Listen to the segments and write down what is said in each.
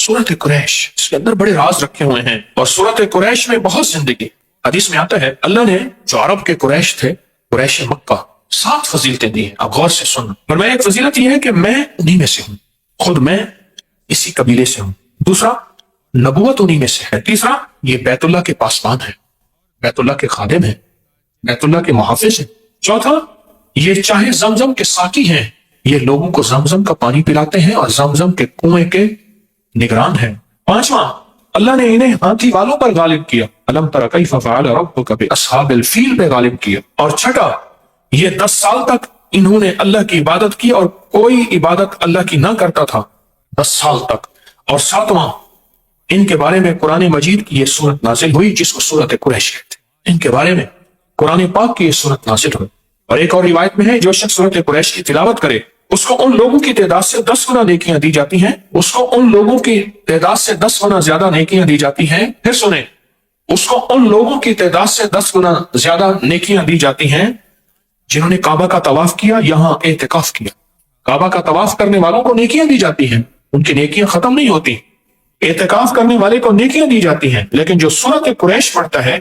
सूरत कुरैश, इसके अंदर बड़े राज रखे हुए हैं और सूरत कुरैश में बहुत जिंदगी। हदीस में आता है अल्लाह ने जो अरब के कुरैश थे, कुरैश मक्का, 7 फजीलतें दी हैं। अब गौर से सुन। और मैं एक फजीलत यह है कि मैं उन्हीं में से हूं, खुद मैं इसी कबीले से हूं। दूसरा, नबूवत उन्हीं में से है। तीसरा, ये बैतुल्लाह के पासबान है, बैतुल्लाह के खादिम है, बैतुल्लाह के मुहाफिज है। चौथा, ये चाहे जमजम के साकी हैं, ये लोगों को जमजम का पानी पिलाते हैं और जमजम के कुएं के निगरान है। पांचवा, अल्लाह ने इन्हें हाथी वालों पर गालिब किया, अलम तरा कैफ़ फ़अल रब्बुका बिअस्हाबिल फील पे गालिब किया। और छठा, ये 10 साल तक इन्होंने अल्लाह की इबादत की और कोई इबादत अल्लाह की ना करता था, 10 साल तक। और सातवां, इनके बारे में कुरान मजीद की ये सूरत नाजिल हुई जिसको सूरत कुरैश कहते हैं। इनके बारे में कुरान पाक की ये सूरत नाजिल हुई। और एक और रिवायत में है, जो शख्स सूरत कुरैश की तिलावत करे उसको उन लोगों की तादाद से 10 गुना नेकियां दी जाती हैं, उसको उन लोगों की तादाद से 10 गुना ज्यादा नेकियां दी जाती हैं। फिर सुने, उसको उन लोगों की तादाद से 10 गुना ज्यादा नेकियां दी जाती हैं जिन्होंने काबा का तवाफ किया, यहां एतिकाफ किया। काबा का तवाफ करने वालों को नेकियां दी जाती हैं, उनकी नेकियां खत्म नहीं होती। एतिकाफ करने वाले को नेकियां दी जाती हैं, लेकिन जो सूरत कुरैश पढ़ता है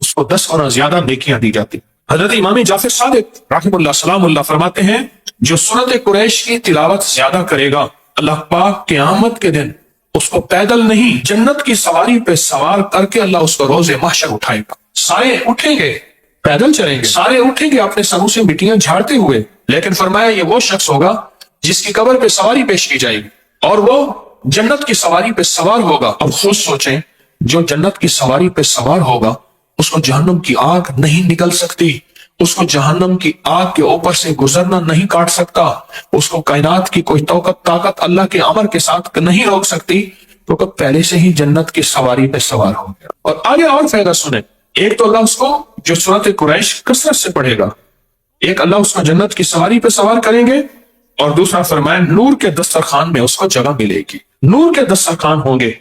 उसको 10 गुना ज्यादा नेकियां दी जाती। हजरत इमाम जाफर सादिक रहमतुल्लाह सलामुल्लाह फरमाते हैं, जो सूरत कुरैश की तिलावत ज्यादा करेगा, अल्लाह पाक क़यामत के दिन उसको पैदल नहीं, जन्नत की सवारी पे सवार करके अल्लाह उसको रोज़े महशर उठाएगा। सारे उठेंगे, पैदल चलेंगे, सारे उठेंगे अपने सरों से मिट्टियां झाड़ते हुए, लेकिन फरमाया ये वो शख्स होगा जिसकी कब्र पे सवारी पेश की जाएगी और वो जन्नत की सवारी पे सवार होगा। अब खुद सोचें, जो जन्नत की सवारी पे सवार होगा उसको जहन्नम की आग नहीं निकल सकती, उसको जहन्नम की आग के ऊपर से गुजरना नहीं काट सकता, उसको कायनात की कोई ताकत अल्लाह के अमर के साथ नहीं रोक सकती, तो कब पहले से ही जन्नत की सवारी पे सवार हो गया। और आगे और फायदा सुने, एक तो अल्लाह उसको जो सूरत कुरैश कसरत से पढ़ेगा, एक अल्लाह उसको जन्नत की सवारी पे सवार करेंगे, और दूसरा फरमाया नूर के दस्तरखान में उसको जगह मिलेगी। नूर के दस्तरखान होंगे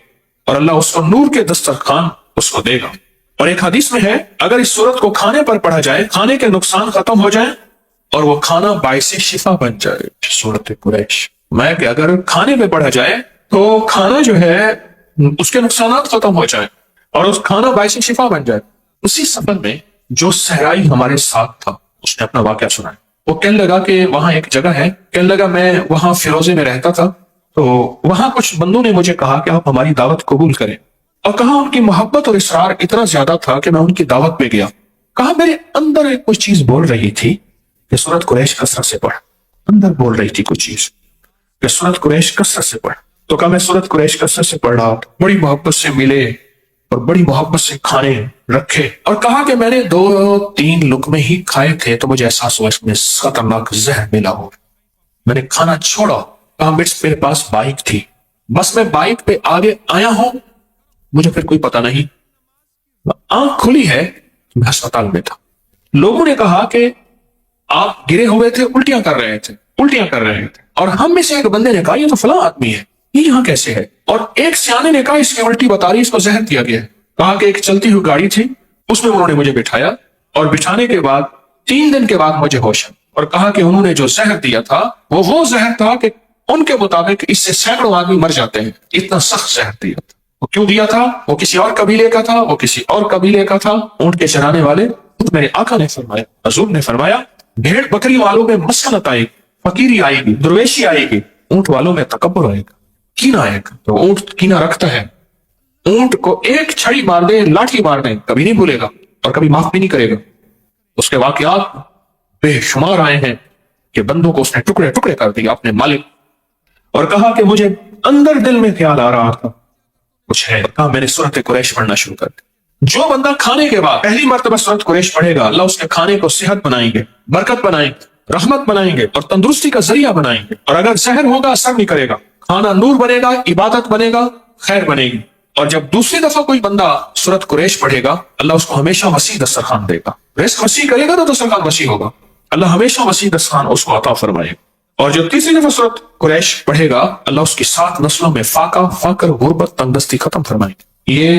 और अल्लाह उसको नूर के दस्तरखान उसको देगा। और एक हदीस में है, अगर इस सूरत को खाने पर पढ़ा जाए, खाने के नुकसान खत्म हो जाए और वो खाना बाइसे शिफा बन जाए। सूरत कुरैश मैं कि अगर खाने पे पढ़ा जाए तो खाना जो है उसके नुकसान खत्म हो जाए और उस खाना बाइसे शिफा बन जाए। उसी सफर में जो सहराई हमारे साथ था उसने अपना वाकया सुनाया। वो कहने लगा कि वहां एक जगह है, कहने लगा मैं वहां फिरोजे में रहता था, तो वहां कुछ बंदों ने मुझे कहा कि आप हमारी दावत कबूल करें, और कहा उनकी मोहब्बत और इसरार इतना ज्यादा था कि मैं उनकी दावत पे गया। कहा मेरे अंदर एक कुछ चीज बोल रही थी कि सूरत कुरैश कसरत से पढ़, अंदर बोल रही थी कुछ चीज कि सूरत कुरैश कसरत से पढ़। तो कहा मैं सूरत कुरैश कसरत से पढ़ रहा, बड़ी मोहब्बत से मिले और बड़ी मोहब्बत से खाने रखे, और कहा कि मैंने 2-3 लुकमे ही खाए थे तो मुझे एहसास हुआ इसमें खतरनाक जहर मिला हो। मैंने खाना छोड़ा। कहा मेरे पास बाइक थी, बस मैं बाइक पे आगे आया हूं, मुझे फिर कोई पता नहीं, आंख खुली है, मैं अस्पताल में था। लोगों ने कहा कि आप गिरे हुए थे, उल्टियां कर रहे थे, और हम में से एक बंदे ने कहा ये तो फलां आदमी है, ये यहां कैसे है। और एक सियाने ने कहा इसकी उल्टी बता रही, इसको जहर दिया गया है। कहा कि एक चलती हुई गाड़ी थी, उसमें उन्होंने मुझे बिठाया और बिठाने के बाद 3 दिन के बाद मुझे होश आया, और कहा कि उन्होंने जो जहर दिया था वो जहर था कि उनके मुताबिक इससे सैकड़ों आदमी मर जाते हैं, इतना सख्त जहर दिया था। वो क्यों दिया था? वो किसी और कबीले का था, ऊंट के चराने वाले। तो मेरे आका ने फरमाया, हजूर ने फरमाया, भेड़ बकरी वालों में मस्कनत आएगी, फकीरी आएगी, दुर्वेशी आएगी, ऊंट वालों में तकब्बुर आएगा, कीना आएगा। तो ऊंट कीना रखता है, ऊंट को एक छड़ी मार दे, लाठी मार दे, कभी नहीं भूलेगा और कभी माफ भी नहीं करेगा। उसके वाकयात बेशुमार आए हैं कि बंदों को उसने टुकड़े टुकड़े कर दिया अपने मालिक। और कहा कि मुझे अंदर दिल में ख्याल आ रहा था कुछ है। कहा मैंने सूरत कुरैश पढ़ना शुरू कर दी। जो बंदा खाने के बाद पहली मर्तबा सूरत कुरैश पढ़ेगा, अल्लाह उसके खाने को सेहत बनाएंगे, बरकत बनाएंगे, रहमत बनाएंगे और तंदुरुस्ती का जरिया बनाएंगे। और अगर जहर होगा असर नहीं करेगा, खाना नूर बनेगा, इबादत बनेगा, खैर बनेगी। और जब दूसरी दफा कोई बंदा सूरत कुरैश पढ़ेगा, अल्लाह उसको हमेशा वसी दस्तरखान देगा। रिस्क वसी करेगा तो दस्तरखान वसी होगा, अल्लाह हमेशा वसी दस्तरखान उसको अता फरमाएगा। और जो तीसरी दफा सूरत कुरैश पढ़ेगा, अल्लाह उसकी 7 नस्लों में फाका, फकर, गुर्बत, तंगदस्ती खत्म फरमाएगी। ये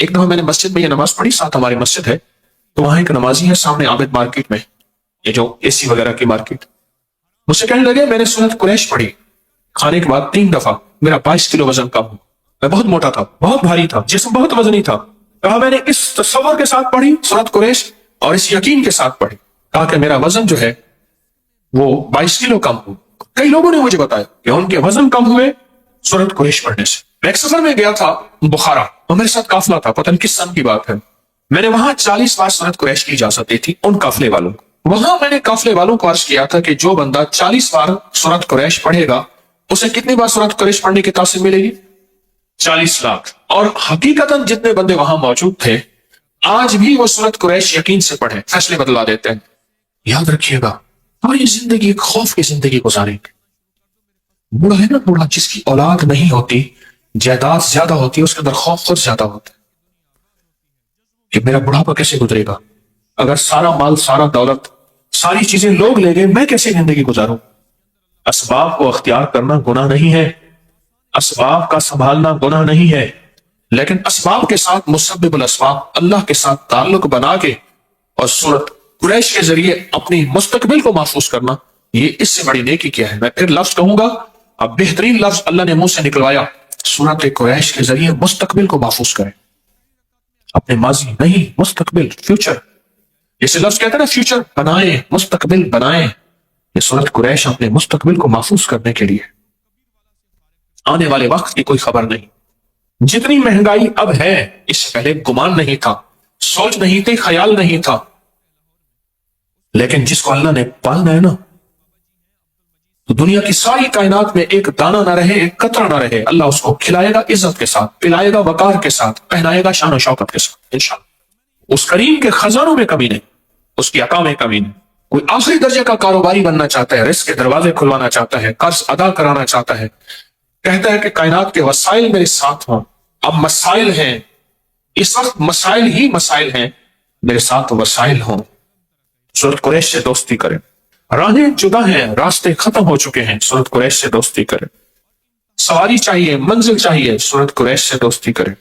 एक दफा मैंने मस्जिद में ये नमाज पढ़ी, साथ हमारी मस्जिद है, तो वहां एक नमाजी है सामने आबिद मार्केट में, ये जो एसी वगैरह की मार्केट, मुझसे कहने लगे मैंने सूरत कुरैश पढ़ी खाने के बाद 3 दफा, मेरा 22 किलो वजन कम हुआ। मैं बहुत मोटा था, बहुत भारी था, जिस्म बहुत वजनी था। कहा मैंने इस तस्वर के साथ पढ़ी सूरत कुरैश और इस यकीन के साथ पढ़ी। कहा कि मेरा वजन जो है वो 22 किलो कम हुआ। कई लोगों ने मुझे बताया कि उनके वजन कम हुए सूरत कुरैश पढ़ने से। मैं एक सफर में गया था बुखारा और मेरे साथ काफिला था, पता नहीं किस सन की बात है। मैंने वहां 40 बार सूरत कुरैश की इजाजत दी थी उन काफिले वालों को। वहां मैंने काफिले वालों को अर्ज किया था कि जो बंदा 40 बार सूरत कुरैश पढ़ेगा उसे कितनी बार सूरत कुरैश पढ़ने की तासीर मिलेगी? 40 लाख। और हकीकतन जितने बंदे वहां मौजूद थे आज भी वो सूरत कुरैश यकीन से पढ़े, फैसले बदला देते हैं। याद रखिएगा, सारी जिंदगी खौफ की जिंदगी गुजारेंगे। बूढ़ा है ना, बूढ़ा जिसकी औलाद नहीं होती, जायदाद ज्यादा होती है, उसके अंदर खौफ खुद ज्यादा होता है कि मेरा बुढ़ापा कैसे गुजरेगा, अगर सारा माल, सारा दौलत, सारी चीजें लोग ले गए, मैं कैसे जिंदगी गुजारूं। असबाब को अख्तियार करना गुनाह नहीं है, असबाब का संभालना गुनाह नहीं है, लेकिन असबाब के साथ मुसब्बिबुल असबाब अल्लाह के साथ ताल्लुक बना के और सूरत कुरैश के जरिए अपनी मुस्तकबिल को महफूज करना, ये इससे बड़ी नेकी क्या है। मैं फिर लफ्ज कहूंगा, अब बेहतरीन लफ्ज अल्लाह ने मुंह से निकलवाया, सूरत कुरैश के जरिए मुस्तकबिल को महफूज करें। अपने माजी नहीं, मुस्तकबिल, फ्यूचर। जैसे लफ्ज कहते हैं ना, फ्यूचर बनाए, मुस्तकबिल बनाए। ये सूरत कुरैश अपने मुस्तकबिल को महफूज करने के लिए। आने वाले वक्त की कोई खबर नहीं। जितनी महंगाई अब है इससे पहले गुमान नहीं था, सोच नहीं थी, ख्याल नहीं था। लेकिन जिसको अल्लाह ने पालना है ना, तो दुनिया की सारी कायनात में एक दाना ना रहे, एक कतरा ना रहे, अल्लाह उसको खिलाएगा इज्जत के साथ, पिलाएगा वकार के साथ, पहनाएगा शान और शौकत के साथ इंशाअल्लाह। उस करीम के खजानों में कमी नहीं, उसकी अता में कमी नहीं। कोई आखिरी दर्जे का कारोबारी बनना चाहता है, रिस्क के दरवाजे खुलवाना चाहता है, कर्ज अदा कराना चाहता है, कहता है कि कायनात के वसाइल मेरे साथ हों। अब मसाइल हैं, इस वक्त मसाइल ही मसाइल हैं, मेरे साथ वसाइल हों। सूरत कुरैश से दोस्ती करें। राहें जुदा हैं, रास्ते खत्म हो चुके हैं, सूरत कुरैश से दोस्ती करें। सवारी चाहिए, मंजिल चाहिए, सूरत कुरैश से दोस्ती करें।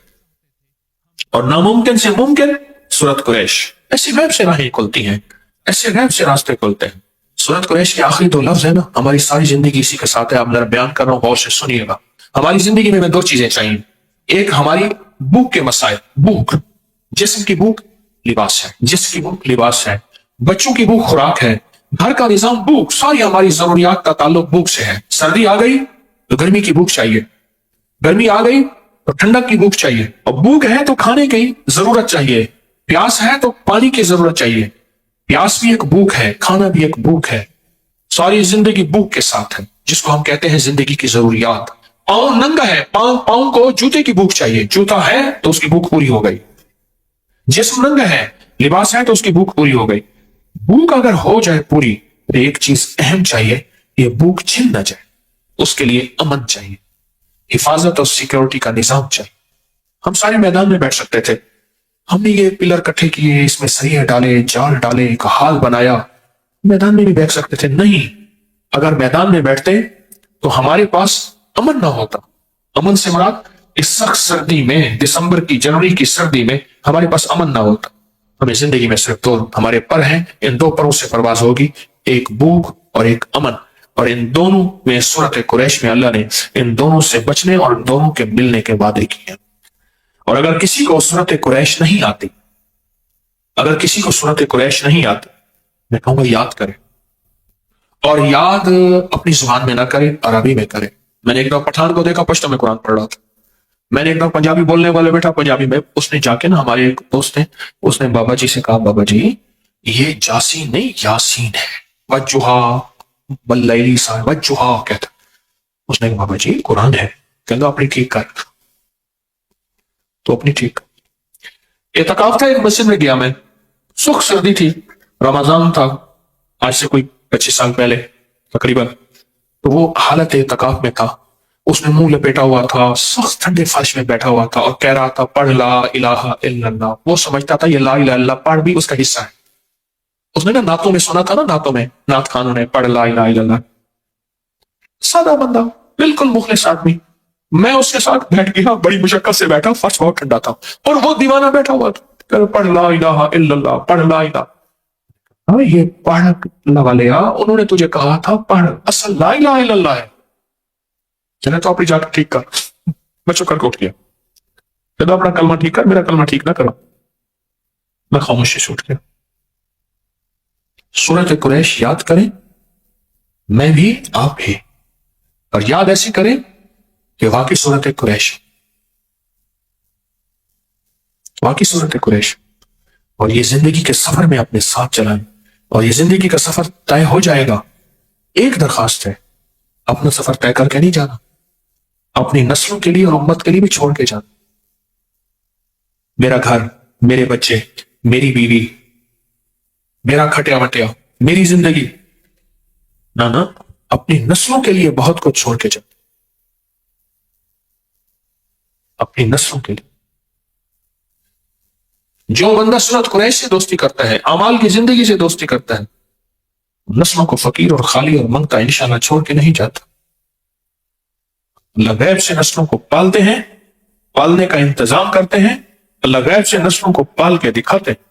और नामुमकिन से मुमकिन, सूरत कुरैश। ऐसी गैब से राहें खुलती हैं, ऐसे गैब से रास्ते खुलते हैं। सूरत कुरैश के आखिरी दो लफ्ज है ना, हमारी सारी जिंदगी इसी के साथ है। आप जरा बयान कर रहा हूं, गौर से सुनिएगा। हमारी जिंदगी में दो चीजें चाहिए, एक हमारी भूख के मसाइल, भूख, जिस्म की भूख लिबास है, जिस्म की भूख लिबास है, बच्चों की भूख खुराक है, घर का निजाम भूख, सारी हमारी जरूरियात का ताल्लुक भूख से है। सर्दी आ गई तो गर्मी की भूख चाहिए, गर्मी आ गई तो ठंडक की भूख चाहिए, और भूख है तो खाने की जरूरत चाहिए, प्यास है तो पानी की जरूरत चाहिए। प्यास भी एक भूख है, खाना भी एक भूख है। सारी जिंदगी भूख के साथ है, जिसको हम कहते हैं जिंदगी की जरूरियात। पाँव नंगा है, पाँव को जूते की भूख चाहिए, जूता है तो उसकी भूख पूरी हो गई। जिस्म नंगा है, लिबास है तो उसकी भूख पूरी हो गई। भूख अगर हो जाए पूरी तो एक चीज अहम चाहिए, ये भूख छिन न जाए, उसके लिए अमन चाहिए, हिफाजत और सिक्योरिटी का निजाम चाहिए। हम सारे मैदान में बैठ सकते थे, हमने ये पिलर इकट्ठे किए, इसमें सरिये डाले, जाल डाले, एक हाल बनाया, मैदान में भी बैठ सकते थे। नहीं, अगर मैदान में बैठते तो हमारे पास अमन ना होता। अमन से मुराद इस सख्त सर्दी में, दिसंबर की, जनवरी की सर्दी में हमारे पास अमन ना होता। हमें जिंदगी में सिर्फ दो हमारे पर हैं, इन दो परों से परवाज होगी, एक भूख और एक अमन। और इन दोनों में सूरत कुरैश में अल्लाह ने इन दोनों से बचने और इन दोनों के मिलने के वादे किए। और अगर किसी को सूरत कुरैश नहीं आती, अगर किसी को सूरत कुरैश नहीं आती, मैं कहूंगा याद करे, और याद अपनी जुबान में ना करे, अरबी में करे। मैंने एक बार पठान को देखा, पश्तो में कुरान पढ़ रहा था। मैंने एक बार पंजाबी बोलने वाले बैठा, पंजाबी में, उसने जाके ना, हमारे एक दोस्त ने, उसने बाबा जी से कहा, बाबा जी ये जासीन नहीं यासीन है, वज्जुहा वल्लैली सा, वज्जुहा कहता। उसने कहा बाबा जी कुरान है, कहता अपनी ठीक कर, तो अपनी ठीक। एतकाफ था, एक मस्जिद में गया मैं, सुख सर्दी थी, रमजान था, आज से कोई 25 साल पहले तकरीबन। तो वो हालत एतकाफ में था, उसने मुंह लपेटा हुआ था, सख्त ठंडे फर्श में बैठा हुआ था और कह रहा था पढ़ ला इलाहा इल्लल्लाह। वो समझता था ये ला इलाहा इल्लल्लाह पढ़ भी उसका हिस्सा है। उसने ना नातों में सुना था ना, नातों में नात खानों ने पढ़ ला इलाहा इल्लल्लाह। सादा बंदा, बिल्कुल मुखलिस आदमी। मैं उसके साथ बैठ गया, बड़ी मुशक्कत से बैठा, फर्श बहुत ठंडा था और वो दीवाना बैठा हुआ था, पढ़ ला इलाहा इल्लल्लाह, पढ़ ला इलाहा। ये पढ़ लगा लिया, उन्होंने तुझे कहा था पढ़, असल ला इलाहा इल्लल्लाह है। चले तो अपनी जाकर ठीक कर। میں چپ کر کے اٹھ گیا. کہتا اپنا کلمہ ٹھیک کر, میرا کلمہ ٹھیک نہ کرا. میں خاموشی سے اٹھ گیا. سورت قریش یاد کریں, میں بھی آپ بھی, اور یاد ایسی کریں کہ واقعی سورت قریش, واقعی سورت قریش, اور یہ زندگی کے سفر میں اپنے ساتھ چلائیں, اور یہ زندگی کا سفر طے ہو جائے گا. ایک درخواست ہے, اپنا سفر طے کر کے نہیں جانا, اپنی نسلوں کے لیے اور امت کے لیے بھی چھوڑ کے جانا. میرا گھر, میرے بچے, میری بیوی, میرا کھٹیا وٹیا, میری زندگی, نہ اپنی نسلوں کے لیے بہت کچھ چھوڑ کے جانا, اپنی نسلوں کے لیے. جو بندہ سورت قریش سے دوستی کرتا ہے, اعمال کی زندگی سے دوستی کرتا ہے, نسلوں کو فقیر اور خالی اور منگتا انشاءاللہ چھوڑ کے نہیں جاتا. اللہ غیب سے نسلوں کو پالتے ہیں, پالنے کا انتظام کرتے ہیں. اللہ غیب سے نسلوں کو پال کے دکھاتے ہیں.